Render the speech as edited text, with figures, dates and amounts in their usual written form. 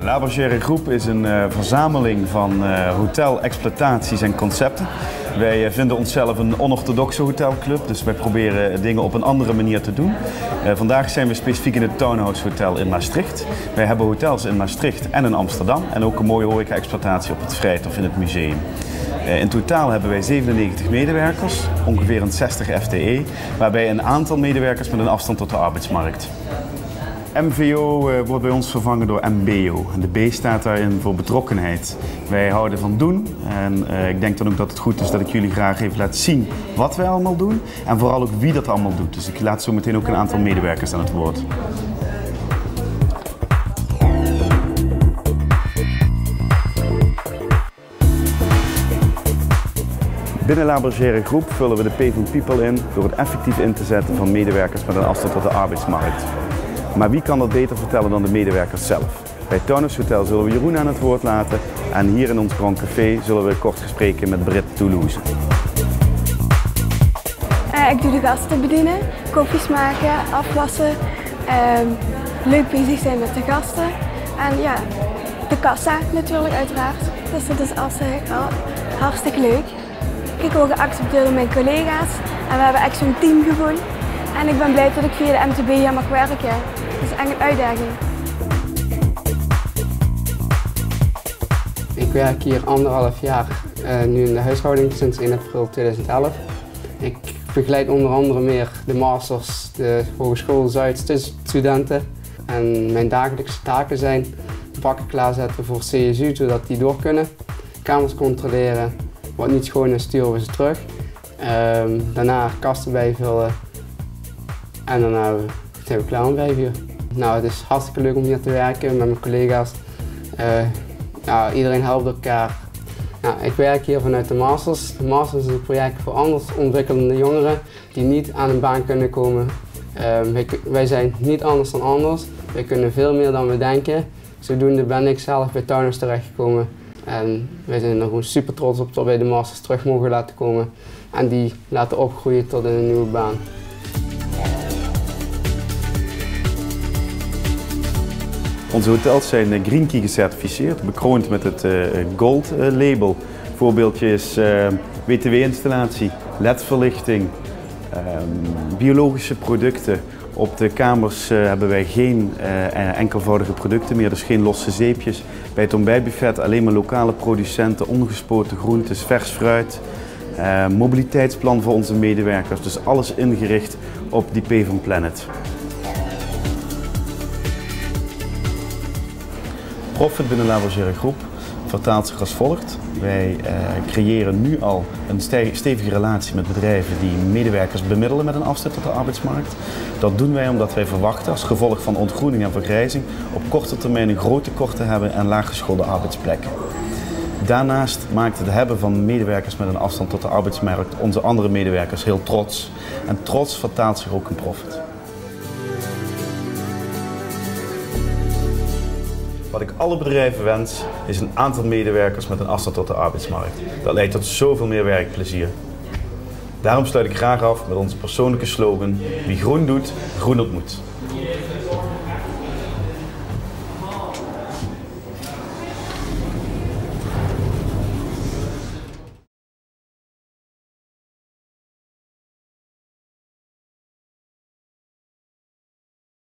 Labergère Groep is een verzameling van hotelexploitaties en concepten. Wij vinden onszelf een onorthodoxe hotelclub, dus wij proberen dingen op een andere manier te doen. Vandaag zijn we specifiek in het Townhouse Hotel in Maastricht. Wij hebben hotels in Maastricht en in Amsterdam en ook een mooie horeca-exploitatie op het Vrijthof in het museum. In totaal hebben wij 97 medewerkers, ongeveer een 60 FTE, waarbij een aantal medewerkers met een afstand tot de arbeidsmarkt. MVO wordt bij ons vervangen door MBO. En de B staat daarin voor betrokkenheid. Wij houden van doen en ik denk dan ook dat het goed is dat ik jullie graag even laat zien wat wij allemaal doen en vooral ook wie dat allemaal doet. Dus ik laat zo meteen ook een aantal medewerkers aan het woord. Binnen Labergère Groep vullen we de P van People in door het effectief in te zetten van medewerkers met een afstand tot de arbeidsmarkt. Maar wie kan dat beter vertellen dan de medewerkers zelf? Bij Townhouse Hotel zullen we Jeroen aan het woord laten en hier in ons Grand Café zullen we kort gesprekken met Britt Toulouse. Ik doe de gasten bedienen, koffies maken, afwassen, leuk bezig zijn met de gasten en ja, de kassa natuurlijk uiteraard. Dus dat is hartstikke leuk. Ik word geaccepteerd door mijn collega's en we hebben echt zo'n team gewoon. En ik ben blij dat ik via de MTB hier mag werken. Dat is echt een uitdaging. Ik werk hier 1,5 jaar nu in de huishouding sinds 1 april 2011. Ik begeleid onder andere meer de masters, de Hogeschool Zuid-studenten. En mijn dagelijkse taken zijn bakken klaarzetten voor CSU, zodat die door kunnen. Kamers controleren, wat niet schoon is sturen we ze terug. Daarna kasten bijvullen en daarna zijn we klaar om 5 uur. Nou, het is hartstikke leuk om hier te werken met mijn collega's. Iedereen helpt elkaar. Ik werk hier vanuit de Masters. De Masters is een project voor anders ontwikkelende jongeren die niet aan een baan kunnen komen. Wij zijn niet anders dan anders. Wij kunnen veel meer dan we denken. Zodoende ben ik zelf bij Townhouse terechtgekomen. En wij zijn er gewoon super trots op dat wij de Masters terug mogen laten komen en die laten opgroeien tot een nieuwe baan. Onze hotels zijn Green Key gecertificeerd, bekroond met het Gold label. Voorbeeldje is WTW-installatie, LED-verlichting, biologische producten. Op de kamers hebben wij geen enkelvoudige producten meer, dus geen losse zeepjes. Bij het ontbijtbuffet alleen maar lokale producenten, ongespoten groentes, vers fruit. Mobiliteitsplan voor onze medewerkers, dus alles ingericht op die P van Planet. Profit binnen Labergère Groep vertaalt zich als volgt. Wij creëren nu al een stevige relatie met bedrijven die medewerkers bemiddelen met een afstand tot de arbeidsmarkt. Dat doen wij omdat wij verwachten als gevolg van ontgroening en vergrijzing op korte termijn een groot tekort te hebben aan laaggeschoolde arbeidsplekken. Daarnaast maakt het hebben van medewerkers met een afstand tot de arbeidsmarkt onze andere medewerkers heel trots. En trots vertaalt zich ook in profit. Wat ik alle bedrijven wens, is een aantal medewerkers met een afstand tot de arbeidsmarkt. Dat leidt tot zoveel meer werkplezier. Daarom sluit ik graag af met onze persoonlijke slogan: wie groen doet, groen ontmoet.